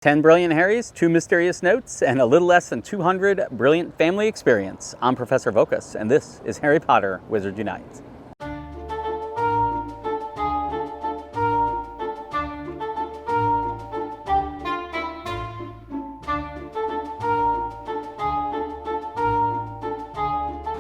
10 brilliant Harrys, 2 mysterious notes, and a little less than 200 brilliant family experience. I'm Professor Voqas, and this is Harry Potter Wizards Unite.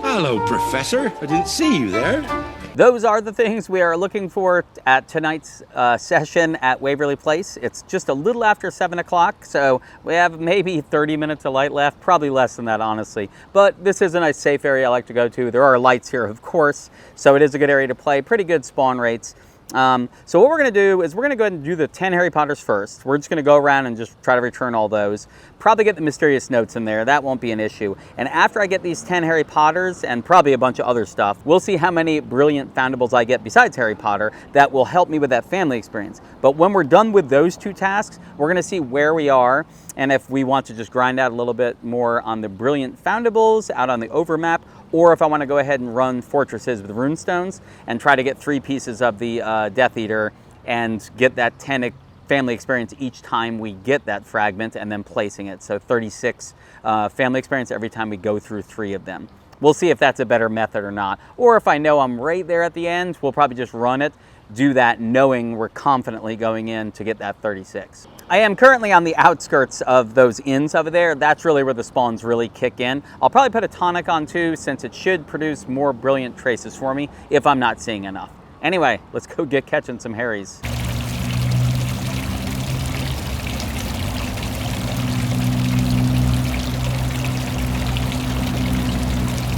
Hello, Professor. I didn't see you there. Those are the things we are looking for at tonight's session at Waverly Place. It's just a little after 7 o'clock, so we have maybe 30 minutes of light left, probably less than that, honestly. But this is a nice safe area I like to go to. There are lights here, of course, so it is a good area to play, pretty good spawn rates. So what we're going to do is we're going to go ahead and do the 10 Harry Potters first. We're just going to go around and just try to return all those. Probably get the mysterious notes in there. That won't be an issue. And after I get these 10 Harry Potters and probably a bunch of other stuff, we'll see how many brilliant foundables I get besides Harry Potter that will help me with that family experience. But when we're done with those two tasks, we're going to see where we are and if we want to just grind out a little bit more on the brilliant foundables out on the overmap, or if I want to go ahead and run fortresses with runestones and try to get 3 pieces of the Death Eater and get that 10 family experience each time we get that fragment and then placing it. So 36 family experience every time we go through 3 of them. We'll see if that's a better method or not. Or if I know I'm right there at the end, we'll probably just run it, do that knowing we're confidently going in to get that 36. I am currently on the outskirts of those inns over there. That's really where the spawns really kick in. I'll probably put a tonic on too, since it should produce more brilliant traces for me if I'm not seeing enough. Anyway, let's go get catching some Harrys.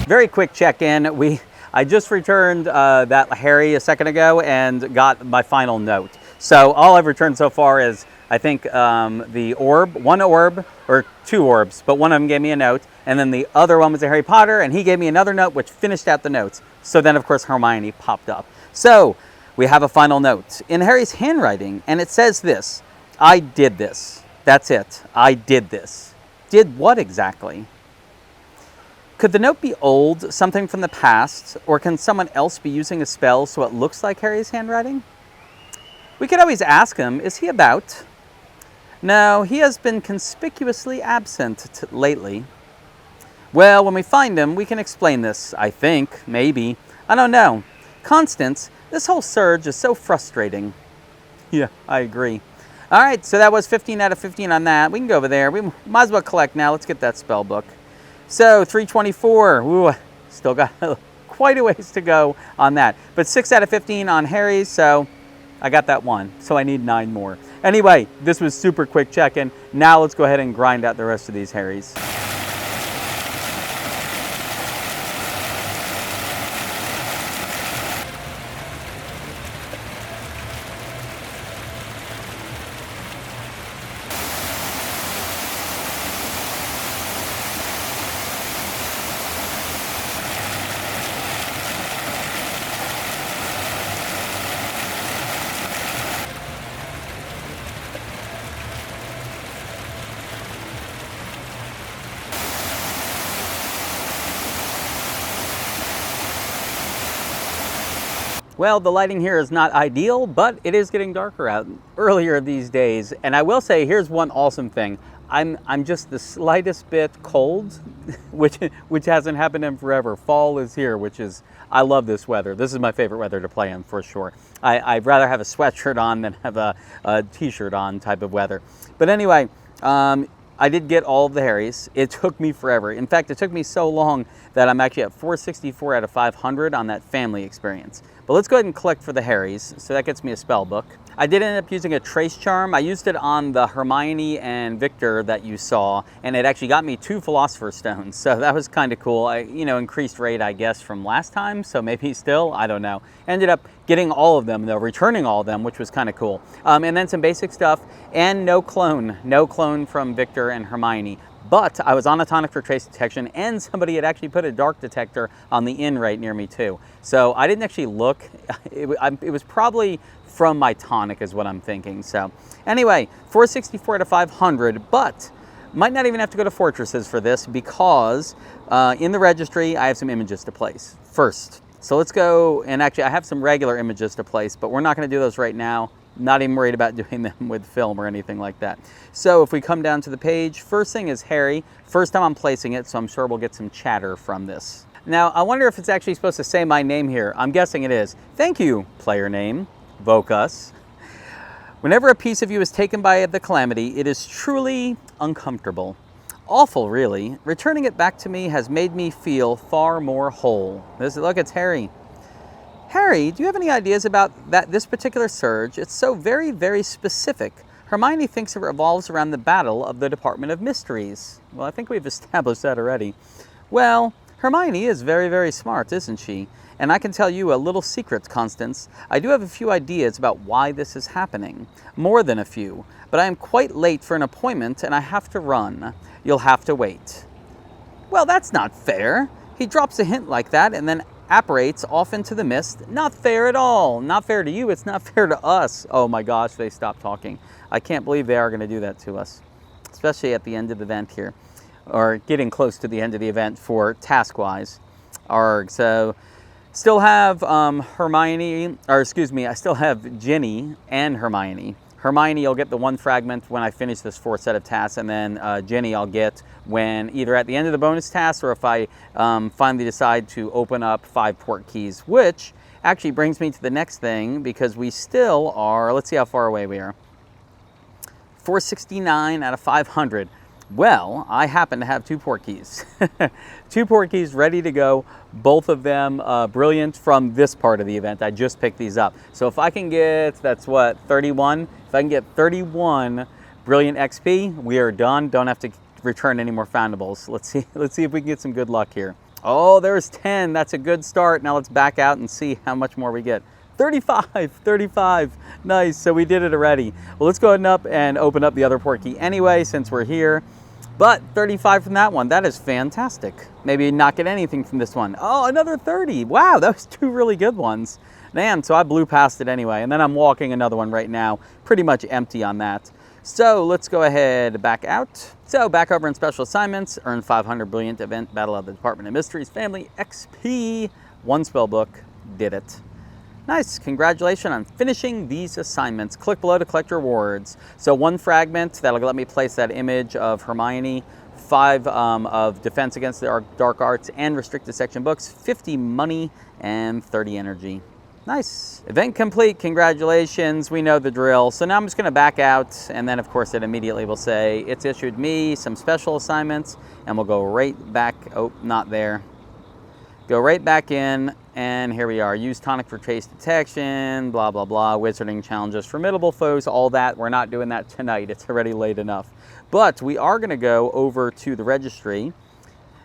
Very quick check-in. I just returned that Harry a second ago and got my final note. So all I've returned so far is, I think, the orb, 1 orb, or 2 orbs, but one of them gave me a note, and then the other one was a Harry Potter, and he gave me another note, which finished out the notes. So then, of course, Hermione popped up. So we have a final note in Harry's handwriting, and it says this: I did this. That's it. I did this. Did what exactly? Could the note be old, something from the past, or can someone else be using a spell so it looks like Harry's handwriting? We could always ask him, is he about? No, he has been conspicuously absent lately. Well, when we find him, we can explain this, I think, maybe. I don't know. Constance, this whole surge is so frustrating. Yeah, I agree. All right, so that was 15 out of 15 on that. We can go over there. We might as well collect now. Let's get that spell book. So 324, ooh, still got quite a ways to go on that. But 6 out of 15 on Harry's, so I got that 1. So I need 9 more. Anyway, this was super quick check-in. Now let's go ahead and grind out the rest of these Harrys. Well, the lighting here is not ideal, but it is getting darker out earlier these days. And I will say, here's one awesome thing. I'm just the slightest bit cold, which hasn't happened in forever. Fall is here, which is, I love this weather. This is my favorite weather to play in for sure. I'd rather have a sweatshirt on than have a t-shirt on type of weather. But anyway, I did get all of the Harrys. It took me forever. In fact, it took me so long that I'm actually at 464 out of 500 on that family experience. But let's go ahead and collect for the Harrys. So that gets me a spell book. I did end up using a trace charm. I used it on the Hermione and Victor that you saw, and it actually got me 2 Philosopher's Stones. So that was kind of cool. Increased rate, I guess, from last time. So maybe still, I don't know. Ended up getting all of them, though, returning all of them, which was kind of cool. And then some basic stuff, and no clone from Victor and Hermione. But I was on a tonic for trace detection, and somebody had actually put a dark detector on the inn right near me too. So I didn't actually look. It was probably from my tonic is what I'm thinking. So anyway, 464 out of 500, but might not even have to go to fortresses for this because in the registry, I have some images to place first. So let's go, and actually I have some regular images to place, but we're not going to do those right now. Not even worried about doing them with film or anything like that. So if we come down to the page, first thing is Harry. First time I'm placing it, so I'm sure we'll get some chatter from this. Now, I wonder if it's actually supposed to say my name here. I'm guessing it is. Thank you, player name, Vocus. Whenever a piece of you is taken by the calamity, it is truly uncomfortable. Awful, really. Returning it back to me has made me feel far more whole. Look, it's Harry. Harry, do you have any ideas about this particular surge? It's so very, very specific. Hermione thinks it revolves around the battle of the Department of Mysteries. Well, I think we've established that already. Well, Hermione is very, very smart, isn't she? And I can tell you a little secret, Constance. I do have a few ideas about why this is happening. More than a few. But I am quite late for an appointment and I have to run. You'll have to wait. Well, that's not fair. He drops a hint like that and then apparates off into the mist. Not fair at all. Not fair to you. It's not fair to us. Oh my gosh, they stopped talking. I can't believe they are going to do that to us. Especially at the end of the event here. Or getting close to the end of the event for task-wise. So, still have Hermione, or excuse me, I still have Ginny and Hermione. Hermione, you'll get the one fragment when I finish this 4 set of tasks, and then Ginny I'll get when either at the end of the bonus task or if I finally decide to open up 5 port keys, which actually brings me to the next thing because we still are, let's see how far away we are. 469 out of 500. Well, I happen to have 2 port keys. 2 port keys ready to go. Both of them brilliant from this part of the event. I just picked these up. So if I can get, that's what, 31? If I can get 31 brilliant XP, we are done. Don't have to return any more foundables. Let's see if we can get some good luck here. Oh, there's 10. That's a good start. Now let's back out and see how much more we get. 35. Nice. So we did it already. Well, let's go ahead and open up the other port key anyway, since we're here. But 35 from that one, that is fantastic. Maybe not get anything from this one. Oh, another 30. Wow, those 2 really good ones. Man, so I blew past it anyway. And then I'm walking another one right now. Pretty much empty on that. So let's go ahead back out. So back over in special assignments, earn 500 brilliant event, Battle of the Department of Mysteries, family XP, 1 spell book, did it. Nice, congratulations on finishing these assignments. Click below to collect rewards. So 1 fragment, that'll let me place that image of Hermione, 5 of Defense Against the Dark Arts and Restricted Section books, 50 money, and 30 energy. Nice. Event complete, congratulations, we know the drill. So now I'm just gonna back out, and then of course it immediately will say, it's issued me some special assignments, and we'll go right back, oh, not there. Go right back in, and here we are. Use tonic for trace detection, blah, blah, blah. Wizarding challenges, formidable foes, all that. We're not doing that tonight. It's already late enough. But we are going to go over to the registry,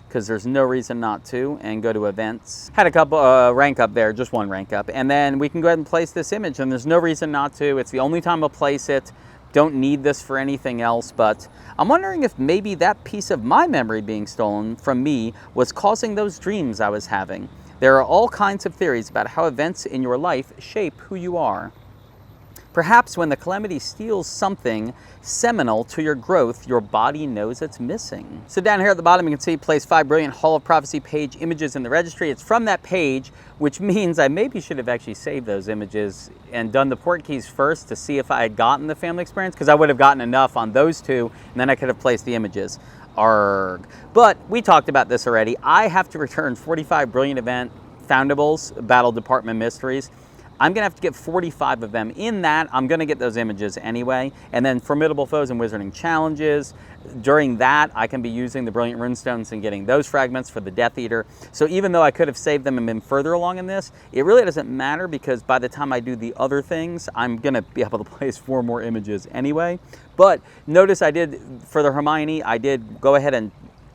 because there's no reason not to, and go to events. Had a couple rank up there, just 1 rank up. And then we can go ahead and place this image, and there's no reason not to. It's the only time I'll place it. Don't need this for anything else, but I'm wondering if maybe that piece of my memory being stolen from me was causing those dreams I was having. There are all kinds of theories about how events in your life shape who you are. Perhaps when the calamity steals something seminal to your growth, your body knows it's missing. So down here at the bottom, you can see place 5 brilliant Hall of Prophecy page images in the registry. It's from that page, which means I maybe should have actually saved those images and done the port keys first to see if I had gotten the family experience, because I would have gotten enough on those 2, and then I could have placed the images. Arrgh. But we talked about this already. I have to return 45 brilliant event foundables, Battle Department Mysteries. I'm going to have to get 45 of them. In that, I'm going to get those images anyway. And then Formidable Foes and Wizarding Challenges. During that, I can be using the Brilliant Runestones and getting those fragments for the Death Eater. So even though I could have saved them and been further along in this, it really doesn't matter because by the time I do the other things, I'm going to be able to place 4 more images anyway. But notice I did, for the Hermione, I did go ahead and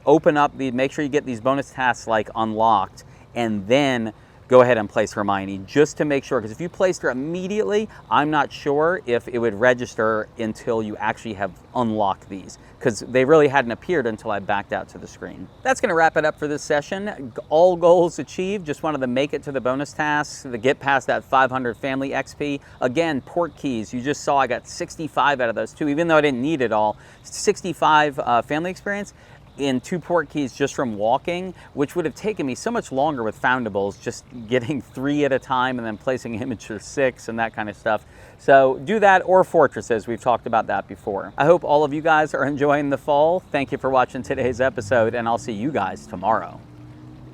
open up make sure you get these bonus tasks like unlocked, and then go ahead and place Hermione just to make sure, because if you placed her immediately, I'm not sure if it would register until you actually have unlocked these, because they really hadn't appeared until I backed out to the screen. That's going to wrap it up for this session. All goals achieved. Just wanted to make it to the bonus tasks, to get past that 500 family XP. Again, port keys. You just saw I got 65 out of those 2, even though I didn't need it all. 65 family experience. in 2 port keys just from walking, which would have taken me so much longer with foundables, just getting 3 at a time and then placing immature 6 and that kind of stuff. So do that, or fortresses. We've talked about that before. I hope all of you guys are enjoying the fall. Thank you for watching today's episode, and I'll see you guys tomorrow.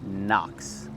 Knox.